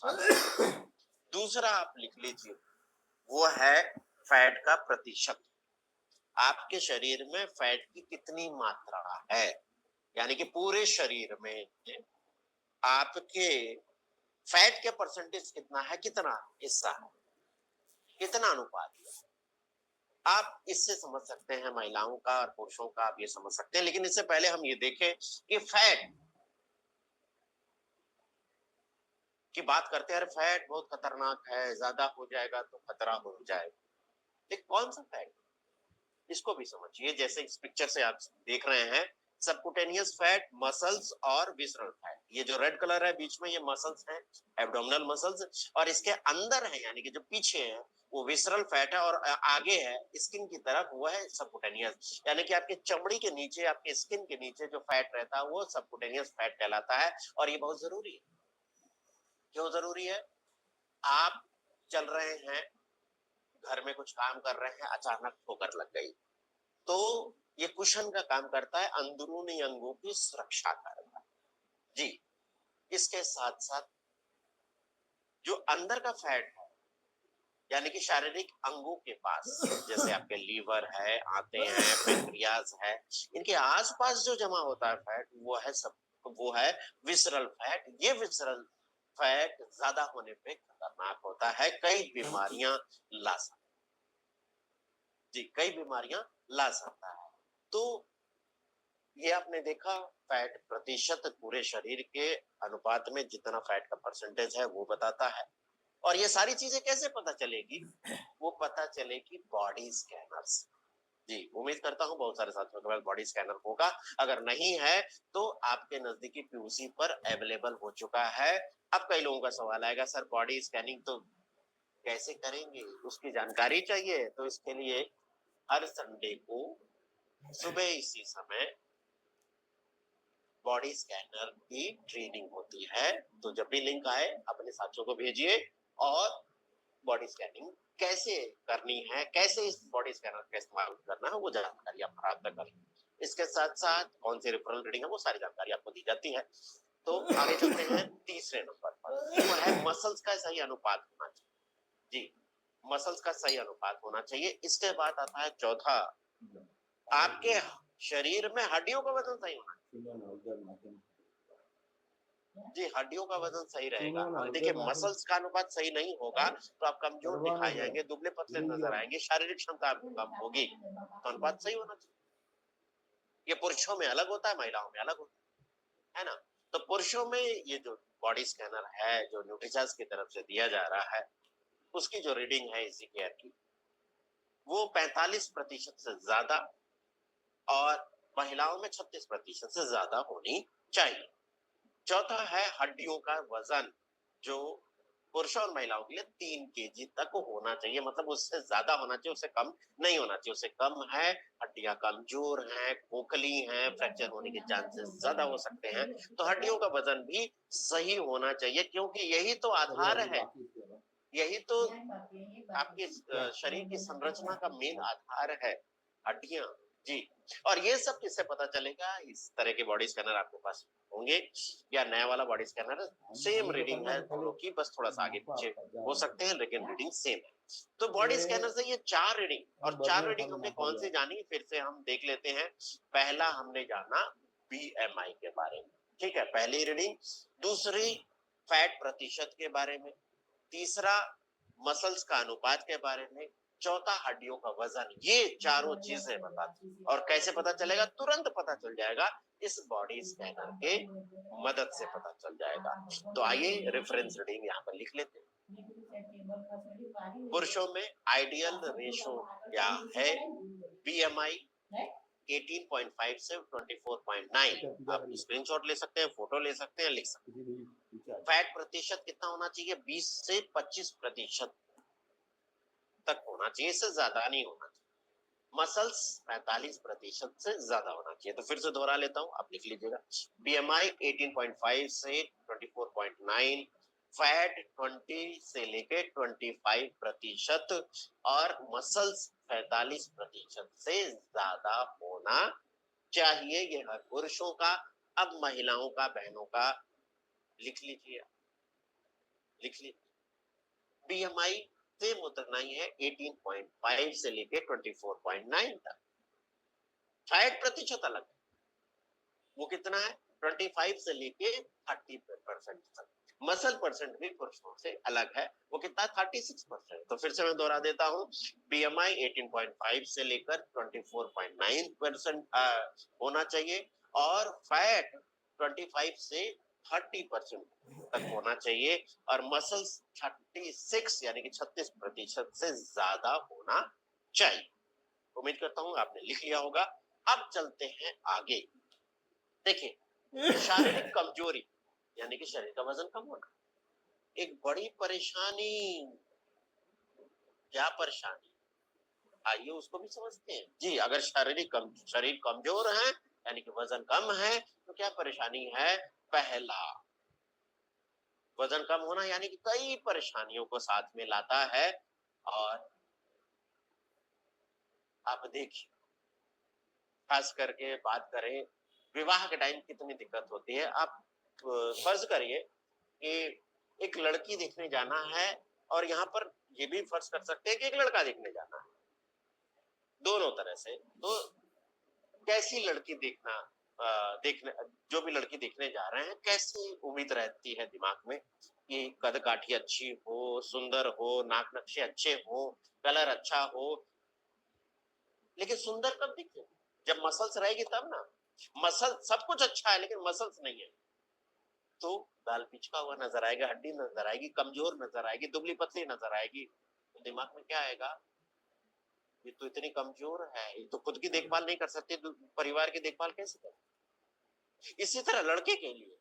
अनुसार। दूसरा आप लिख लीजिए, वो है फैट का प्रतिशत। आपके शरीर में फैट की कितनी मात्रा है, यानी कि पूरे शरीर में आपके फैट के परसेंटेज कितना है, कितना हिस्सा है, कितना अनुपात है। आप इससे समझ सकते हैं महिलाओं का और पुरुषों का, आप ये समझ सकते हैं। लेकिन इससे पहले हम ये देखें कि फैट की बात करते हैं, फैट बहुत खतरनाक है, ज्यादा हो जाएगा तो खतरा हो जाएगा। लेकिन कौन सा फैट, इसको भी समझिए। जैसे इस पिक्चर से आप देख रहे हैं, सबकुटेनियस फैट, मसल्स और विसरल फैट। ये जो रेड कलर है बीच में, ये मसल्स हैं, एब्डोमिनल मसल्स, और इसके अंदर है यानी कि जो पीछे है वो विसरल फैट है, और आगे है स्किन की तरफ वो है सबकुटेनियस। यानी कि आपके चमड़ी के नीचे, आपके स्किन के नीचे जो फैट रहता है वो सबकुटेनियस फैट कहलाता है। और ये बहुत जरूरी है। क्यों जरूरी है? आप चल रहे हैं, घर में कुछ काम कर रहे हैं, अचानक ठोकर लग गई, तो ये कुशन का काम करता है, अंदरूनी अंगों की सुरक्षा करता है। जी, इसके साथ साथ जो अंदर का फैट है, यानी कि शारीरिक अंगों के पास, जैसे आपके लीवर है, आंतें हैं, पेनक्रियाज है, इनके आसपास जो जमा होता है फैट, वो है विसरल फैट। ये विसरल फैट ज्यादा होने पे खतरनाक होता है, कई बीमारियां ला सकता है। जी, कई बीमारियां ला सकता है। तो ये आपने देखा, फैट प्रतिशत पूरे शरीर के अनुपात में जितना फैट का परसेंटेज है वो बताता है। और ये सारी चीजें कैसे पता चलेगी? वो पता चलेगी बॉडी स्कैनर से। जी, उम्मीद करता हूँ बहुत सारे साथियों के पास बॉडी स्कैनर होगा। अगर नहीं है तो आपके नजदीकी पीयूसी पर अवेलेबल हो चुका है। अब कई लोगों का सवाल आएगा, सर बॉडी स्कैनिंग तो कैसे करेंगे, उसकी जानकारी चाहिए। तो इसके लिए हर संडे को सुबह इसी समय बॉडी स्कैनर की ट्रेनिंग होती है। तो जब भी लिंक आए अपने साथियों को भेजिए, और बॉडी स्कैनिंग कैसे करनी है, कैसे इस बॉडी स्कैनर का इस्तेमाल करना है, वो जानकारी आप प्राप्त करें। इसके साथ साथ कौन सी रेफरल रीडिंग है, वो सारी जानकारी आपको दी जाती है। तो आगे चलते हैं तीसरे नंबर पर, वो है मसल्स का सही अनुपात होना चाहिए। जी, मसल्स का सही अनुपात होना चाहिए। इसके बाद आता है चौथा, आपके शरीर में हड्डियों का वजन सही होना चाहिए। जी, हड्डियों का वजन सही रहेगा। देखिए, मसल्स का अनुपात सही नहीं होगा तो आप कमजोर दिखाई जाएंगे, दुबले पतले नजर आएंगे, शारीरिक क्षमता आपकी कम होगी। तो अनुपात सही होना चाहिए। ये पुरुषों में अलग होता है, महिलाओं में अलग होता है ना। तो पुरुषों में ये जो बॉडी स्कैनर है, जो न्यूट्रीचार्ज की तरफ से दिया जा रहा है, उसकी जो रीडिंग है इसी केयर की, वो 45% से ज्यादा, और महिलाओं में 36% से ज्यादा होनी चाहिए। चौथा है हड्डियों का वजन, जो पुरुषों और महिलाओं के लिए 3 kg तक होना चाहिए। मतलब उससे ज्यादा होना चाहिए, उससे कम नहीं होना चाहिए। उससे कम है, हड्डियां कमजोर हैं, खोखली हैं, फ्रैक्चर होने के चांसेस ज्यादा हो सकते हैं। तो हड्डियों का वजन भी सही होना चाहिए, क्योंकि यही तो आधार है, यही तो आपके शरीर की संरचना का मेन आधार है, हड्डियां। जी, और ये सब किससे पता चलेगा? इस तरह के बॉडी स्कैनर आपके पास होंगे, या नया वाला बॉडी स्कैनर सेम रीडिंग है दोनों की, बस थोड़ा सा आगे पीछे हो सकते हैं, लेकिन रीडिंग सेम है। तो बॉडी स्कैनर से ये 4 रीडिंग, और 4 रीडिंग हमने कौन सी जानी, फिर से हम देख लेते हैं। पहला हमने जाना बीएमआई के बारे में, ठीक है, पहली रीडिंग। दूसरी फैट प्रतिशत के बारे में। तीसरा मसल्स का अनुपात के बारे में। चौथा हड्डियों का वजन। ये चारों चीजें बताती। और कैसे पता चलेगा? तुरंत पता चल जाएगा, इस बॉडी स्कैनर के मदद से पता चल जाएगा। तो आइए रेफरेंस रीडिंग यहाँ पर लिख लेते हैं। पुरुषों में आइडियल रेशो क्या है? बीएमआई 18.5 से 24.9। आप स्क्रीनशॉट ले सकते हैं, फोटो ले सकते हैं, लिख सकते हैं। फैट प्रतिशत कितना होना चाहिए? 20 से 25% तक होना चाहिए, इससे ज्यादा नहीं होना चाहिए। मसल्स 45% से ज्यादा होना चाहिए। तो फिर से दोहरा लेता हूं, आप लिख लीजिएगा। बीएमआई 18.5 से 24.9, फैट 20 से लेके 25%, और मसल्स 45% से ज्यादा होना चाहिए। ये है पुरुषों का। अब महिलाओं का, बहनों का लिख लीजिए, लिख लीजिए। बीएमआई सेम उतना ही है, 18.5 से लेके 24.9 तक। फैट प्रतिशत अलग है, वो कितना है 25 से लेके 30% तक। मसल परसेंट भी पुरुषों से अलग है, वो कितना 36%। तो फिर से मैं दोहरा देता हूँ, बीएमआई 18.5 से लेकर 24.9% होना चाहिए, और फैट 25 से 30% तक होना चाहिए, और मसल्स 36 यानी कि 36% से ज्यादा होना चाहिए। उम्मीद करता हूँ आपने लिख लिया होगा। अब चलते हैं आगे। देखिए, शारीरिक कमजोरी यानी कि शरीर का वजन कम होना एक बड़ी परेशानी। क्या परेशानी, आइए उसको भी समझते हैं जी। अगर शरीर कमजोर है यानी कि वजन कम है, तो क्या परेशानी है? पहला, वजन कम होना यानी कि कई परेशानियों को साथ में लाता है। और आप देखिए, खास करके बात करें विवाह के टाइम कितनी दिक्कत होती है। आप फर्ज करिए कि एक लड़की देखने जाना है, और यहाँ पर ये भी फर्ज कर सकते हैं कि एक लड़का देखने जाना है, दोनों तरह से। तो कैसी लड़की देखने, जो भी लड़की देखने जा रहे हैं, कैसी उम्मीद रहती है दिमाग में कि कद काठी अच्छी हो, सुंदर हो, नाक नक्शे अच्छे हो, कलर अच्छा हो। लेकिन सुंदर कब दिखे? जब मसल्स रहेगी तब ना। मसल सब कुछ अच्छा है लेकिन मसल्स नहीं है, तो गाल पिचका हुआ नजर आएगा, हड्डी नजर आएगी, कमजोर नजर आएगी, दुबली पतली नजर आएगी। तो दिमाग में क्या आएगा? ये तो इतनी कमजोर है, ये तो खुद की देखभाल नहीं कर सकती, तो परिवार की देखभाल कैसे करे? इसी तरह लड़के के लिए,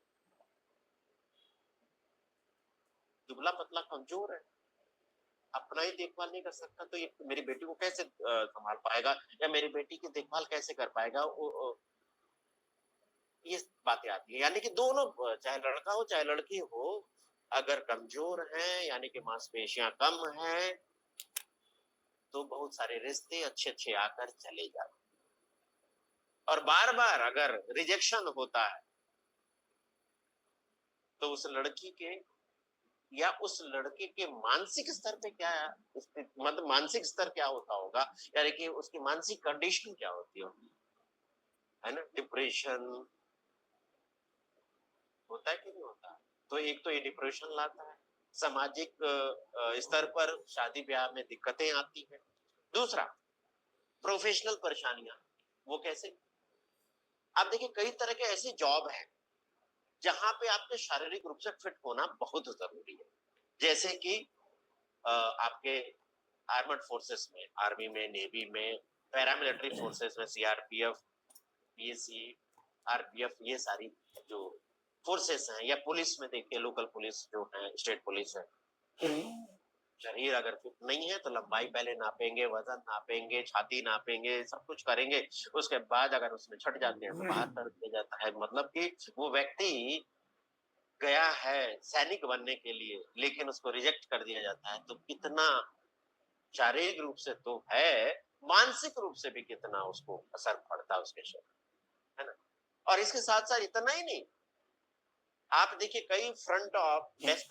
दुबला पतला कमजोर है, अपना ही देखभाल नहीं कर सकता, तो ये मेरी बेटी को कैसे संभाल पाएगा, या मेरी बेटी की देखभाल कैसे कर पाएगा? ये बातें आती है। यानी कि दोनों, चाहे लड़का हो चाहे लड़की हो, अगर कमजोर हैं यानी कि मांसपेशियां कम हैं, तो बहुत सारे रिश्ते अच्छे अच्छे आकर चले जाते। और बार बार अगर रिजेक्शन होता है, तो उस लड़की के या उस लड़के के मानसिक स्तर पे क्या मतलब मानसिक स्तर क्या होता होगा, यानी कि उसकी मानसिक कंडीशन क्या होती होगी, है ना? डिप्रेशन होता है कि नहीं होता? तो एक तो ये डिप्रेशन लाता है, सामाजिक स्तर पर शादी ब्याह में दिक्कतें आती है। दूसरा, प्रोफेशनल परेशानियां, वो कैसे? आप देखिए, कई तरह के ऐसे जॉब हैं जहां पे आपके शारीरिक रूप से फिट होना बहुत जरूरी है। जैसे कि आपके आर्मड फोर्सेस में, आर्मी में, नेवी में, पैरामिलिट्री फोर्सेस में, सीआरपीएफ, पीएसी, आरपीएफ, ये सारी जो फोर्सेस हैं, या पुलिस में देखिए, लोकल पुलिस जो है, स्टेट पुलिस है। शरीर अगर फिट नहीं है तो लंबाई पहले नापेंगे, वजन नापेंगे, छाती नापेंगे, सब कुछ करेंगे। उसके बाद अगर उसमें छट जाते हैं तो बाहर कर दिया जाता है। मतलब कि वो व्यक्ति गया है सैनिक बनने के लिए, लेकिन उसको रिजेक्ट कर दिया जाता है। तो कितना शारीरिक रूप से तो है, मानसिक रूप से भी कितना उसको असर पड़ता है उसके शरीर, है ना? और इसके साथ साथ इतना ही नहीं, आप देखिए कई फ्रंट ऑफ डेस्क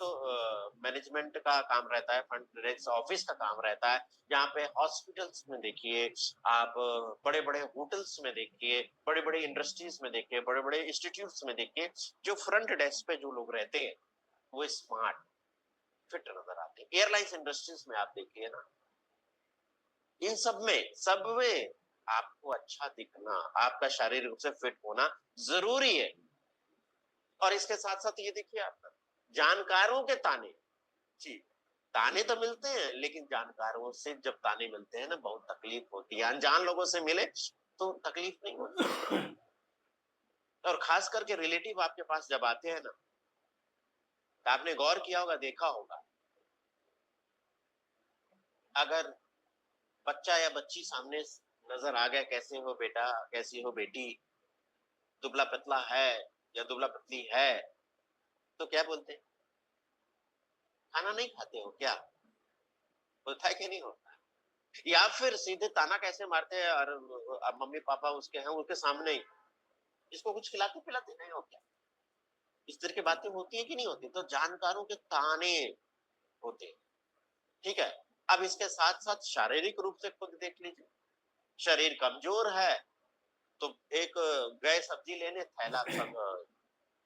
मैनेजमेंट का काम रहता है, फ्रंट डेस्क ऑफिस का काम रहता है, जहाँ पे हॉस्पिटल्स में देखिए, आप बड़े बड़े होटल्स में देखिए, बड़े बड़े इंडस्ट्रीज में देखिए, बड़े बड़े इंस्टीट्यूट्स में देखिए, जो फ्रंट डेस्क पे जो लोग रहते हैं वो स्मार्ट फिट नजर आते हैं। एयरलाइंस इंडस्ट्रीज में आप देखिए ना, इन सब में आपको अच्छा दिखना, आपका शारीरिक रूप से फिट होना जरूरी है। और इसके साथ साथ ये देखिए, आपका जानकारों के ताने, जी, ताने तो मिलते हैं, लेकिन जानकारों से जब ताने मिलते हैं ना, बहुत तकलीफ होती है। अनजान लोगों से मिले तो तकलीफ नहीं होती। और खास करके रिलेटिव आपके पास जब आते हैं ना, तो आपने गौर किया होगा, देखा होगा, अगर बच्चा या बच्ची सामने नजर आ गया, कैसे हो बेटा, कैसी हो बेटी, दुबला पतला है या दुबला पतली है, तो क्या बोलते हैं? खाना नहीं खाते हो क्या? होता है कि नहीं होता? या फिर सीधे ताना कैसे मारते हैं, और अब मम्मी पापा उसके हैं, उनके सामने ही, इसको कुछ खिलाते पिलाते नहीं हो क्या? इस तरह की बातें होती है कि नहीं होती? तो जानकारों के ताने होते हैं, ठीक है? अब इसके साथ-साथ शारीरिक रूप से खुद देख लीजिए, शरीर कमज़ोर है, तो एक गए सब्जी लेने, थैला सब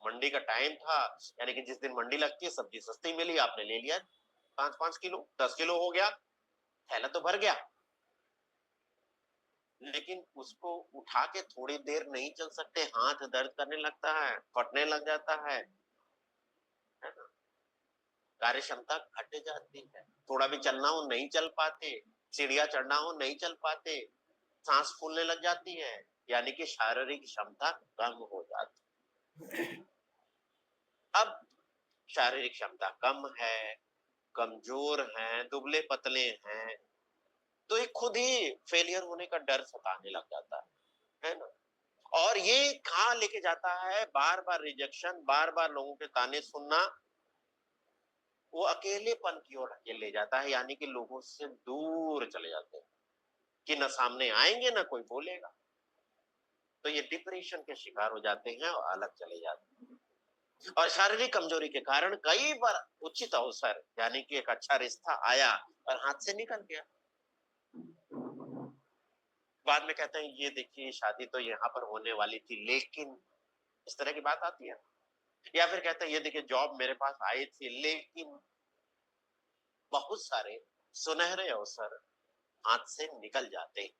मंडी का टाइम था, यानी कि जिस दिन मंडी लगती है, सब्जी सस्ती मिली, आपने ले लिया 5-5 किलो, 10 किलो हो गया, थैला तो भर गया। लेकिन उसको उठा के थोड़ी देर नहीं चल सकते, हाथ दर्द करने लगता है, फटने लग जाता है ना? कार्य क्षमता घट जाती है, थोड़ा भी चलना हो नहीं चल पाते, सीढ़ियाँ चढ़ना हो नहीं चल पाते, सांस फूलने लग जाती है, यानी कि शारीरिक क्षमता कम हो जाती है। अब शारीरिक क्षमता कम है, कमजोर हैं, दुबले पतले हैं, तो ये खुद ही फेलियर होने का डर सताने लग जाता है ना? और ये कहाँ लेके जाता है, बार बार रिजेक्शन, बार बार लोगों के ताने सुनना, वो अकेलेपन की ओर ले जाता है, यानी कि लोगों से दूर चले जाते हैं कि न सामने आएंगे न कोई बोलेगा, तो ये डिप्रेशन के शिकार हो जाते हैं और अलग चले जाते हैं। और शारीरिक कमजोरी के कारण कई बार उचित अवसर, यानी कि एक अच्छा रिश्ता आया और हाथ से निकल गया, बाद में कहते हैं ये देखिए शादी तो यहाँ पर होने वाली थी, लेकिन इस तरह की बात आती है। या फिर कहते हैं ये देखिए जॉब मेरे पास आई थी, लेकिन बहुत सारे सुनहरे अवसर हाथ से निकल जाते हैं,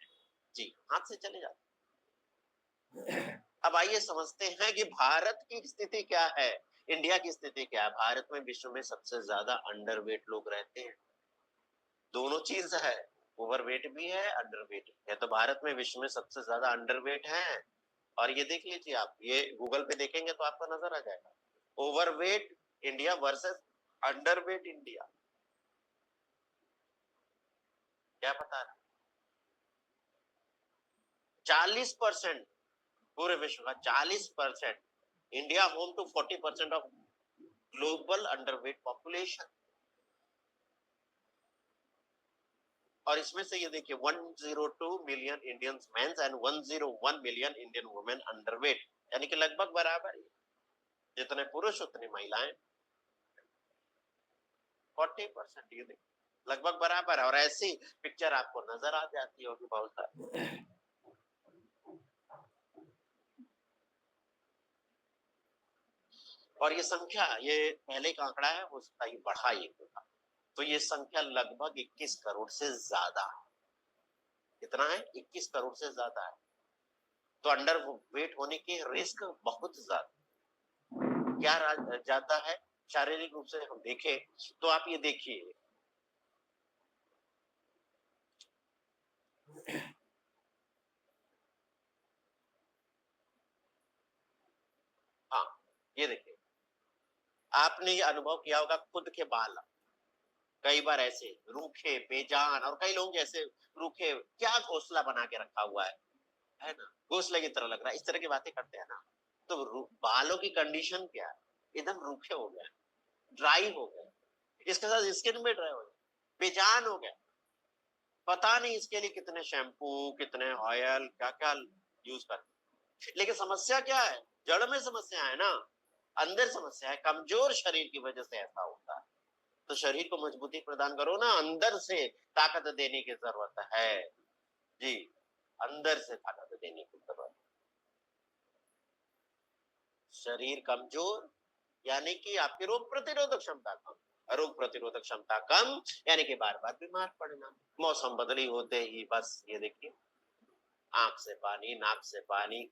जी हाथ से चले जाते हैं। अब आइए समझते हैं कि भारत की स्थिति क्या है, इंडिया की स्थिति क्या है। भारत में विश्व में सबसे ज्यादा अंडरवेट लोग रहते हैं, दोनों चीज है, ओवरवेट भी है, अंडरवेट भी है। तो भारत में विश्व में सबसे ज्यादा अंडरवेट है, और ये देख लीजिए आप, ये गूगल पे देखेंगे तो आपको नजर आ जाएगा, overweight India versus underweight India. क्या पता है, 40% पूरे विश्व का 40%, India home to 40% of global underweight population. और इसमें से ये देखिए 102 million Indian mens and 101 million Indian women underweight, यानी कि लगभग बराबर है, जितने पुरुष उतनी महिलाएं, 40%, ये देखिए लगभग बराबर है। और ऐसी पिक्चर आपको नजर आ जाती होगी बहुत सारी। और ये संख्या, ये पहले का आंकड़ा है, वो बढ़ा ये होगा, तो ये संख्या लगभग 21 करोड़ से ज्यादा है। कितना है? 21 करोड़ से ज्यादा है। तो अंडर वेट होने की रिस्क बहुत ज्यादा। क्या ज्यादा है? शारीरिक रूप से हम देखें तो आप ये देखिए, हाँ ये देखिए, आपने ये अनुभव किया होगा खुद के बाल कई बार ऐसे रूखे बेजान, और कई लोग जैसे रूखे, क्या घोंसला बना के रखा हुआ है ना, घोंसले की तरह लग रहा है, इस तरह की बातें करते हैं ना। तो बालों की कंडीशन क्या है, एकदम रूखे हो गए, ड्राई हो गए, इसके साथ स्किन में ड्राई हो गए, बेजान हो गए, पता नहीं इसके लिए कितने शैम्पू, कितने ऑयल, क्या क्या यूज करते। लेकिन समस्या क्या है, जड़ में समस्या है ना, अंदर समस्या है, कमजोर शरीर की वजह से ऐसा होता है। तो शरीर को मजबूती प्रदान करो ना, अंदर से ताकत देने की जरूरत है, जी अंदर से ताकत देने की जरूरत। शरीर कमजोर यानी कि आपकी रोग प्रतिरोधक क्षमता कम, रोग प्रतिरोधक क्षमता कम यानी कि बार बार बीमार पड़ना, मौसम बदली होते ही बस ये देखिए, आंख से पानी, नाक से पानी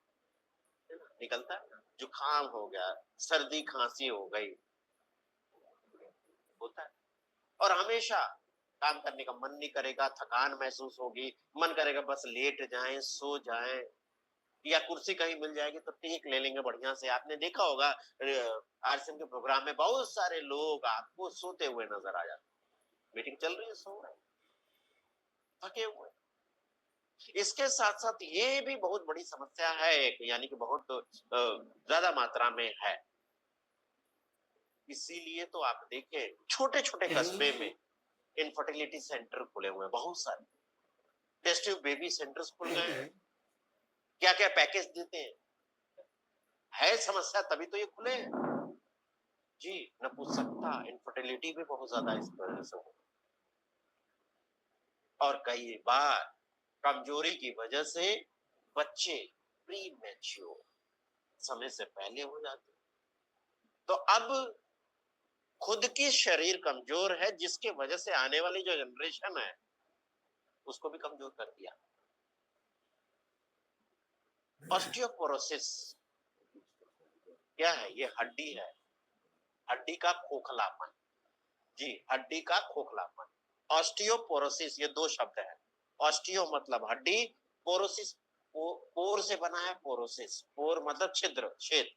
निकलता है ना, जुकाम हो गया, सर्दी खांसी हो गई, होता है। और हमेशा काम करने का मन नहीं करेगा, थकान महसूस होगी, मन करेगा बस लेट जाएं, सो जाएं, या कुर्सी कहीं मिल जाएगी तो टेक ले लेंगे बढ़िया से। आपने देखा होगा आरसीएम के प्रोग्राम में बहुत सारे लोग आपको सोते हुए नजर आ जाते, मीटिंग चल रही है सो रहे, थके हुए। इसके साथ साथ ये भी बहुत बड़ी समस्या है एक, यानी कि बहुत ज्यादा मात्रा में है। इसीलिए तो आप देखें छोटे छोटे कस्बे में इनफर्टिलिटी सेंटर खुले हुए हैं बहुत सारे, टेस्ट ट्यूब बेबी सेंटर्स खुल गए हैं, क्या क्या पैकेज देते हैं, है समस्या तभी तो ये खुले हैं। जी, नपुंसकता, इनफर्टिलिटी भी बहुत ज्यादा इस वजह से हो, और कई बार कमजोरी की वजह से बच्चे प्री मैच्योर, समय से पहले हो जाते। तो अब खुद की शरीर कमजोर है, जिसके वजह से आने वाली जो जनरेशन है उसको भी कमजोर कर दिया। ऑस्टियोपोरोसिस क्या है? ये हड्डी है, हड्डी का खोखलापन। जी, हड्डी का खोखलापन। ऑस्टियोपोरोसिस, ये दो शब्द है। ऑस्टियो मतलब हड्डी, पोरोसिस पोर से बना है, पोरोसिस, पोर मतलब छिद्र, छेद।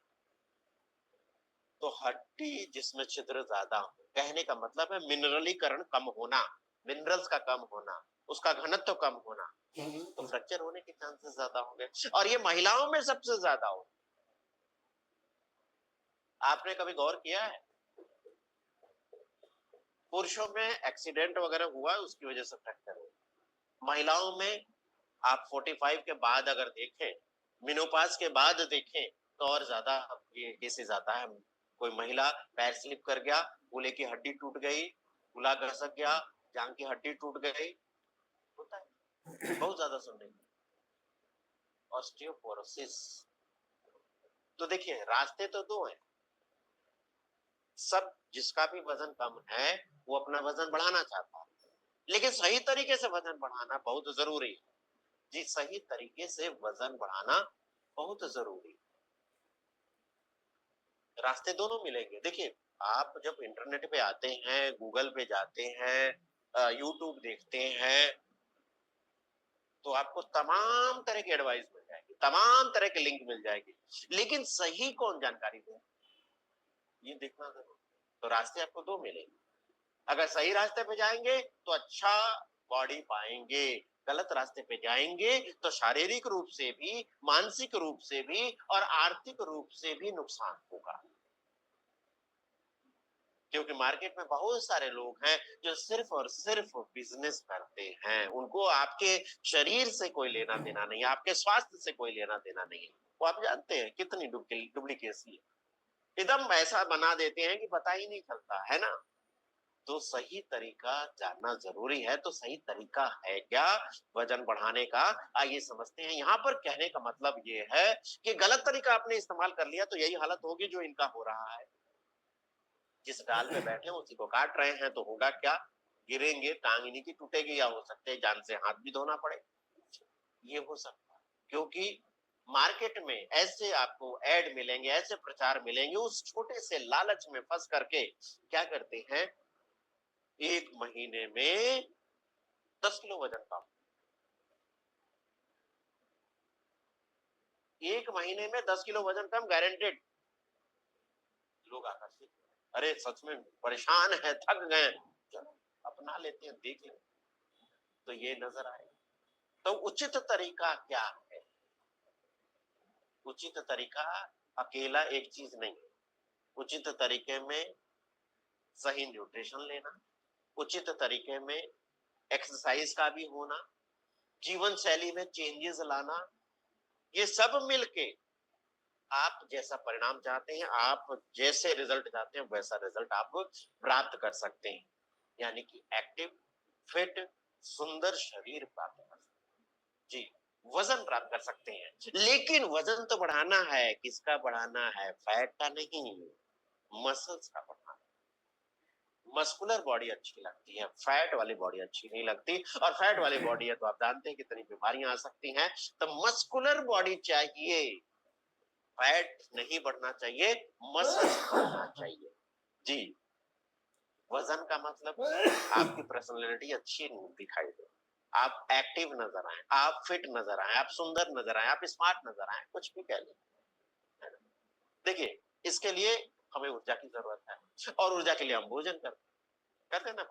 तो हड्डी जिसमें छिद्र ज्यादा हो, कहने का मतलब है मिनरलीकरण कम होना, मिनरल्स का कम होना, उसका घनत्व कम होना, तो फ्रैक्चर होने के चांसेस ज्यादा होंगे, और ये महिलाओं में सबसे ज्यादा हो। आपने कभी गौर किया है? पुरुषों में एक्सीडेंट वगैरह हुआ है, उसकी वजह से फ्रैक्चर हुआ। महिलाओं में आप 45 के बाद अगर देखें, मिनोपाज के बाद देखें, तो और ज्यादा ये केसेस आता है। कोई महिला पैर स्लिप कर गया, कूल्हे की हड्डी टूट गई, कूल्हा घसक गया, जांग की हड्डी टूट गई, होता है बहुत ज्यादा सुनने में। ऑस्टियोपोरोसिस। तो देखिए, रास्ते तो दो हैं। सब, जिसका भी वजन कम है वो अपना वजन बढ़ाना चाहता है, लेकिन सही तरीके से वजन बढ़ाना बहुत जरूरी है। जी, सही तरीके से वजन बढ़ाना बहुत जरूरी है। रास्ते दोनों मिलेंगे। देखिए, आप जब इंटरनेट पे आते हैं, गूगल पे जाते हैं, यूट्यूब देखते हैं, तो आपको तमाम तरह की एडवाइस मिल जाएगी, तमाम तरह के लिंक मिल जाएगी, लेकिन सही कौन जानकारी दे, ये देखना जरूरी। तो रास्ते आपको दो मिलेंगे। अगर सही रास्ते पे जाएंगे तो अच्छा बॉडी पाएंगे, गलत रास्ते पे जाएंगे तो शारीरिक रूप से भी, मानसिक रूप से भी और आर्थिक रूप से भी नुकसान होगा। क्योंकि मार्केट में बहुत सारे लोग हैं जो सिर्फ और सिर्फ बिजनेस करते हैं, उनको आपके शरीर से कोई लेना देना नहीं है, आपके स्वास्थ्य से कोई लेना देना नहीं है। वो आप जानते हैं कितनी डुप्लीकेसी है, एकदम ऐसा बना देते हैं कि पता ही नहीं चलता है ना। तो सही तरीका जानना जरूरी है। तो सही तरीका है क्या वजन बढ़ाने का? आइए समझते हैं। यहाँ पर कहने का मतलब ये है कि गलत तरीका आपने इस्तेमाल कर लिया तो यही हालत होगी जो इनका हो रहा है। जिस डाल पे बैठे उसी को काट रहे हैं, तो होगा क्या? गिरेंगे, टांग इन्हीं की टूटेगी, या हो सकते हैं जान से हाथ भी धोना पड़े। ये हो सकता है, क्योंकि मार्केट में ऐसे आपको ऐड मिलेंगे, ऐसे प्रचार मिलेंगे, उस छोटे से लालच में फंस करके क्या करते हैं, एक महीने में 10 किलो वजन कम, एक महीने में 10 किलो वजन कम गारंटेड। लोग आकर्षित, अरे सच में परेशान है, थक गए, चलो अपना लेते हैं, देख लें तो ये नजर आए। तो उचित तरीका क्या है? उचित तरीका अकेला एक चीज नहीं है। उचित तरीके में सही न्यूट्रिशन लेना, उचित तरीके में एक्सरसाइज का भी होना, जीवन शैली में चेंजेस लाना, ये सब मिलके आप जैसा परिणाम चाहते हैं, आप जैसे रिजल्ट चाहते हैं, वैसा रिजल्ट आप प्राप्त कर सकते हैं। यानी कि एक्टिव, फिट, सुंदर शरीर प्राप्त कर सकते हैं। जी, वजन प्राप्त कर सकते हैं। लेकिन वजन तो बढ़ाना है, किसका बढ़ाना है? फैट का नहीं, मसल्स का बढ़ाना। मस्कुलर बॉडी अच्छी लगती है, फैट वाली बॉडी अच्छी नहीं लगती, और फैट वाली बॉडी है तो आप जानते हैं कितनी बीमारियां आ सकती हैं। तो मस्कुलर बॉडी चाहिए, फैट नहीं बढ़ना चाहिए, मसल्स बढ़ना चाहिए। जी, वजन का मतलब आपकी पर्सनालिटी अच्छी दिखाई दे, आप एक्टिव नजर आए, आप फिट नजर आए, आप सुंदर नजर आए, आप स्मार्ट नजर आए, कुछ भी कह लें। देखिए, इसके लिए हमें ऊर्जा की जरूरत है, और ऊर्जा के लिए हम भोजन करते हैं ना।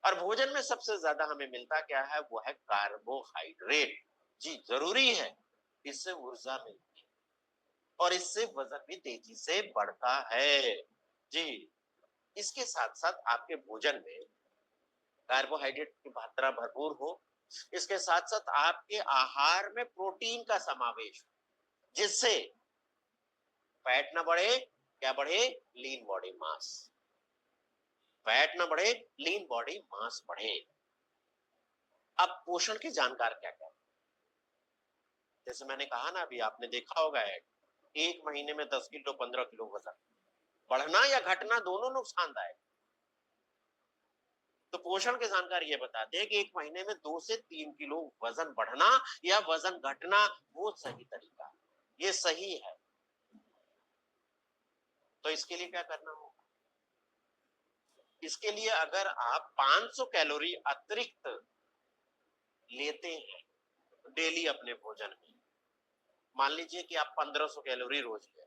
और भोजन में सबसे ज्यादा हमें मिलता क्या है? वो है कार्बोहाइड्रेट। जी, जरूरी है, इससे ऊर्जा मिलती है, और इससे वजन भी तेजी से बढ़ता है। जी, इसके साथ साथ आपके भोजन में कार्बोहाइड्रेट की मात्रा भरपूर हो, इसके साथ साथ आपके आहार में प्रोटीन का समावेश हो, जिससे फैट ना बढ़े, क्या बढ़े? Lean body mass. फैट ना बढ़े, लीन बॉडी मास बढ़े। अब पोषण की जानकार क्या क्या, जैसे मैंने कहा ना, अभी आपने देखा होगा एक महीने में 10 किलो 15 किलो वजन बढ़ना या घटना दोनों नुकसानदायक। तो पोषण की जानकारी ये बताते हैं कि एक महीने में 2 से 3 किलो वजन बढ़ना या वजन घटना, वो सही तरीका, ये सही है। तो इसके लिए क्या करना होगा? इसके लिए अगर आप 500 कैलोरी अतिरिक्त लेते हैं डेली अपने भोजन में, मान लीजिए कि आप 1500 कैलोरी रोज ले,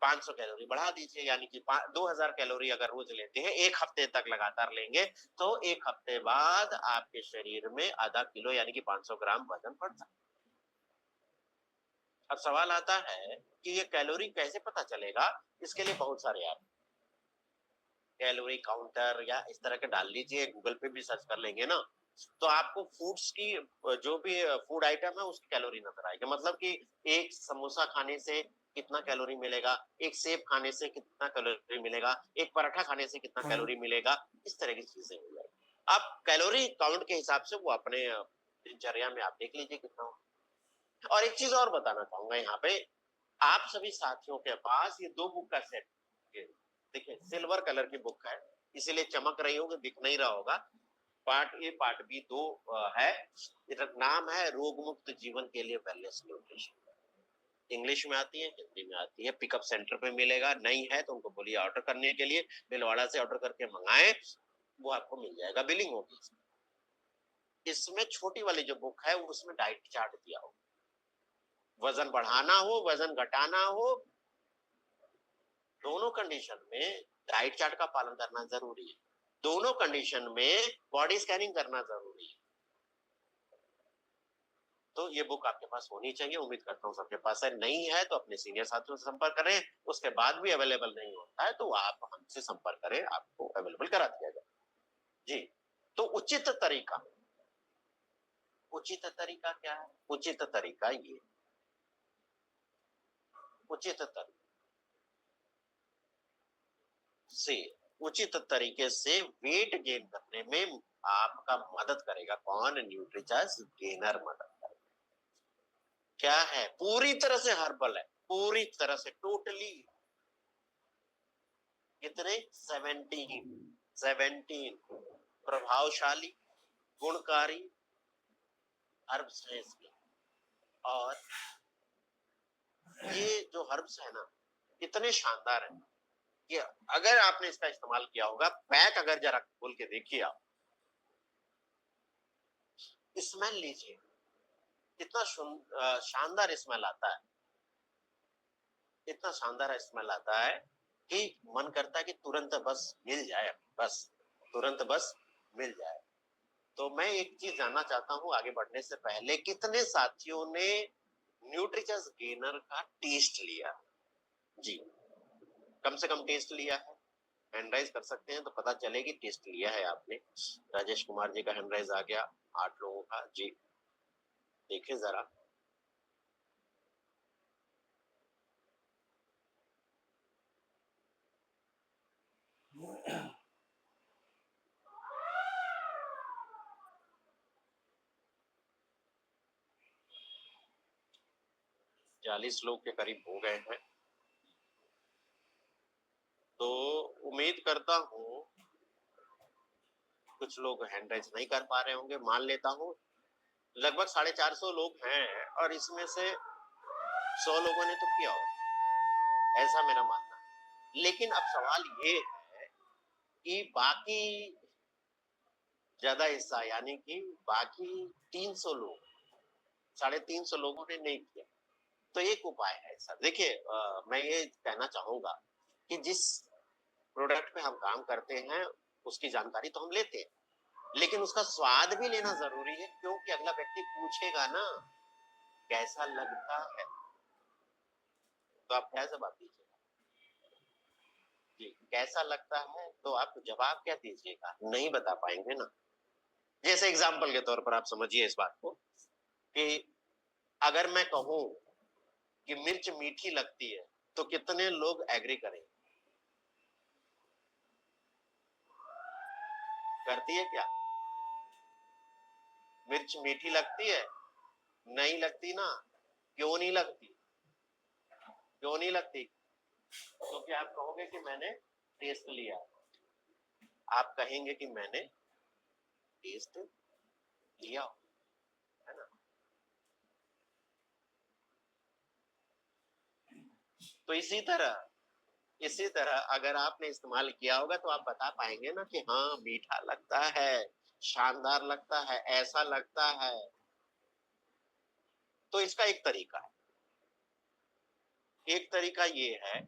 500 कैलोरी बढ़ा दीजिए, यानी कि 2000 कैलोरी अगर रोज लेते हैं, एक हफ्ते तक लगातार लेंगे, तो एक हफ्ते बाद आपके शरीर में आधा किलो यानी कि 500 ग्राम वजन बढ़ सकता है। अब सवाल आता है कि ये कैलोरी कैसे पता चलेगा? इसके लिए बहुत सारे ऐप, कैलोरी काउंटर या इस तरह के डाल लीजिए, गूगल पे भी सर्च कर लेंगे ना, तो आपको फूड्स की जो भी फूड आइटम है उसकी कैलोरी नजर आएगी। मतलब कि एक समोसा खाने से कितना कैलोरी मिलेगा, एक सेब खाने से कितना कैलोरी मिलेगा, एक पराठा खाने से कितना कैलोरी मिलेगा, इस तरह की चीजें हो जाएगी। आप कैलोरी काउंट के हिसाब से वो अपने दिनचर्या में आप देख लीजिए कितना हो। और एक चीज और बताना चाहूंगा यहाँ पे, आप सभी साथियों के पास ये 2 बुक का सेट, देखिए सिल्वर कलर की बुक है, इसीलिए चमक रही होगी, दिख नहीं रहा होगा। पार्ट ए पार्ट बी 2 है। इसका नाम है रोग मुक्त जीवन के लिए वेलनेस न्यूट्रिशन। इंग्लिश में आती है, हिंदी में आती है। पिकअप सेंटर पे मिलेगा, नहीं है तो उनको बोलिए ऑर्डर करने के लिए, बिलवाड़ा से ऑर्डर करके मंगाएं, वो आपको मिल जाएगा, बिलिंग होगी। इसमें छोटी वाली जो बुक है उसमें डाइट चार्ट दिया हो, वजन बढ़ाना हो वजन घटाना हो, दोनों कंडीशन में डाइट चार्ट का पालन करना जरूरी है। दोनों कंडीशन में बॉडी स्कैनिंग करना जरूरी है। तो ये बुक आपके पास होनी चाहिए, उम्मीद करता हूँ सबके पास है। नहीं है तो अपने सीनियर साथियों से संपर्क करें, उसके बाद भी अवेलेबल नहीं होता है तो आप हमसे संपर्क करें, आपको अवेलेबल करा दिया जाए। जी, तो उचित तरीका, उचित तरीका क्या है? उचित तरीका ये, उचित तरीका से, उचित तरीके से वेट गेन करने में आपका मदद करेगा कौन? न्यूट्रीचॉइस गेनर मदद करेगा। क्या है? पूरी तरह से हर्बल है, पूरी तरह से टोटली। कितने? 17 प्रभावशाली गुणकारी हर्ब्स है इसमें। और ये जो हर्ब्स है ना, इतने शानदार है कि अगर आपने इसका इस्तेमाल किया होगा, पैक अगर जरा खोल के देखिए आप, स्मेल लीजिए, इतना शानदार स्मेल आता है, इतना शानदार स्मेल आता है कि मन करता है कि तुरंत बस मिल जाए, बस तुरंत बस मिल जाए। तो मैं एक चीज जानना चाहता हूँ आगे बढ़ने से पहले, कितने साथियों ने न्यूट्रिचॉइस गेनर का टेस्ट लिया? जी, कम से कम टेस्ट लिया है, हैंड राइज कर सकते हैं तो पता चले कि टेस्ट लिया है आपने। राजेश कुमार जी का हैंड राइज आ गया, 8 लोगों का। जी, देखें जरा। चालीस लोग के करीब हो गए हैं। तो उम्मीद करता हूँ कुछ लोग हैंड राइज नहीं कर पा रहे होंगे, मान लेता हूँ लगभग 450 लोग हैं और इसमें से 100 लोगों ने तो किया होगा, ऐसा मेरा मानना है। लेकिन अब सवाल ये है कि बाकी ज्यादा हिस्सा, यानी कि बाकी 300 लोग, 350 लोगों ने नहीं किया। तो एक उपाय है सर, देखिए मैं ये कहना चाहूंगा कि जिस प्रोडक्ट पे हम काम करते हैं उसकी जानकारी तो हम लेते हैं, लेकिन उसका स्वाद भी लेना जरूरी है, क्योंकि अगला व्यक्ति पूछेगा ना कैसा लगता है, तो आप क्या जवाब दीजिएगा? जी, कैसा लगता है तो आप जवाब क्या दीजिएगा? नहीं बता पाएंगे ना। जैसे एग्जाम्पल के तौर पर आप समझिए इस बात को कि अगर मैं कहूं कि मिर्च मीठी लगती है तो कितने लोग एग्री करेंगे? करती है क्या? मिर्च मीठी लगती है? नहीं लगती ना। क्यों नहीं लगती? क्यों नहीं लगती? क्योंकि आप कहोगे कि मैंने टेस्ट लिया, आप कहेंगे कि मैंने टेस्ट लिया, है ना? तो इसी तरह अगर आपने इस्तेमाल किया होगा तो आप बता पाएंगे ना कि हाँ मीठा लगता है, शानदार लगता है, ऐसा लगता है। तो इसका एक तरीका है, एक तरीका ये है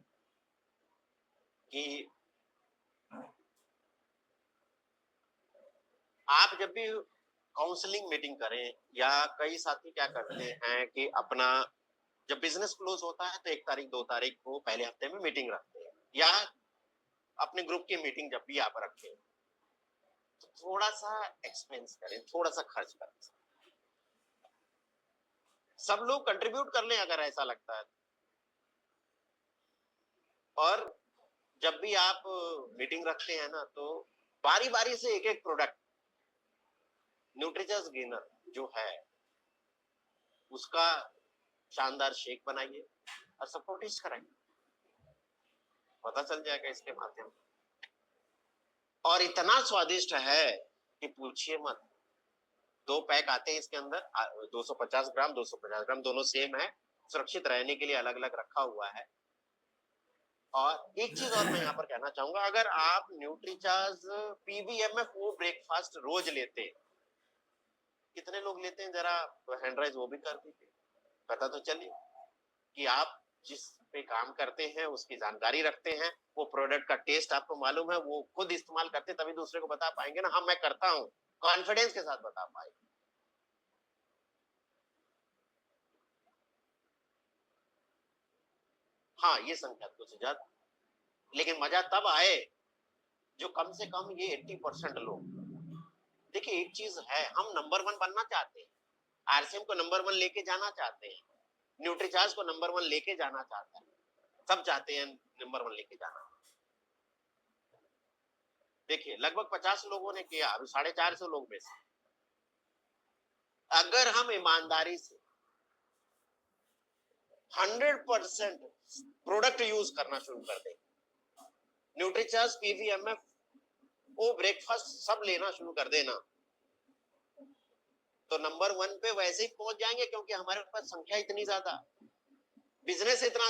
कि आप जब भी काउंसलिंग मीटिंग करें, या कई साथी क्या करते हैं कि अपना जब बिजनेस क्लोज होता है तो 1 तारीख 2 तारीख को पहले हफ्ते में मीटिंग रखते हैं, या अपने ग्रुप की मीटिंग जब भी आप रखें तो थोड़ा सा एक्सपेंस करें, थोड़ा सा खर्च करें, सब लोग कंट्रीब्यूट कर लें अगर ऐसा लगता है। और जब भी आप मीटिंग रखते हैं ना तो बारी बारी से एक एक प्रोडक्ट, न्यूट्रीचर्स गेनर जो है उसका शानदार शेक बनाइए और सबको टेस्ट कराइए, पता चल जाएगा इसके माध्यम। और इतना स्वादिष्ट है कि पूछिए मत। 2 पैक आते हैं इसके अंदर, 250 ग्राम 250 ग्राम दोनों सेम है, सुरक्षित रहने के लिए अलग अलग रखा हुआ है। और एक चीज और मैं यहाँ पर कहना चाहूंगा, अगर आप न्यूट्रीचार्ज पीबीएमएफ वो ब्रेकफास्ट रोज लेते हैं, कितने लोग लेते हैं जरा हैंड राइज वो भी कर दीजिए, पता तो चलिए कि आप जिस पे काम करते हैं उसकी जानकारी रखते हैं, वो प्रोडक्ट का टेस्ट आपको मालूम है, वो खुद इस्तेमाल करते तभी दूसरे को बता पाएंगे ना, हाँ मैं करता हूँ, कॉन्फिडेंस के साथ बता पाएंगे। हाँ ये संख्या कुछ ज्यादा, लेकिन मजा तब आए जो कम से कम ये 80% लोग। देखिए एक चीज है, हम नंबर 1 बनना चाहते हैं, आरसीएम को नंबर 1 लेके जाना चाहते हैं, न्यूट्रीचार्ज को नंबर 1 लेके जाना चाहता है, सब चाहते हैं नंबर 1 लेके जाना। देखिए लगभग 50 लोगों ने किया, अभी 450 लोग में से अगर हम ईमानदारी से 100% प्रोडक्ट यूज करना शुरू कर दें, न्यूट्रीचार्ज पीवीएमएफ वो ब्रेकफास्ट सब लेना शुरू कर देना, तो नंबर 1 पे वैसे ही पहुंच जाएंगे, क्योंकि हमारे पास संख्या इतनी ज्यादा, बिजनेस इतना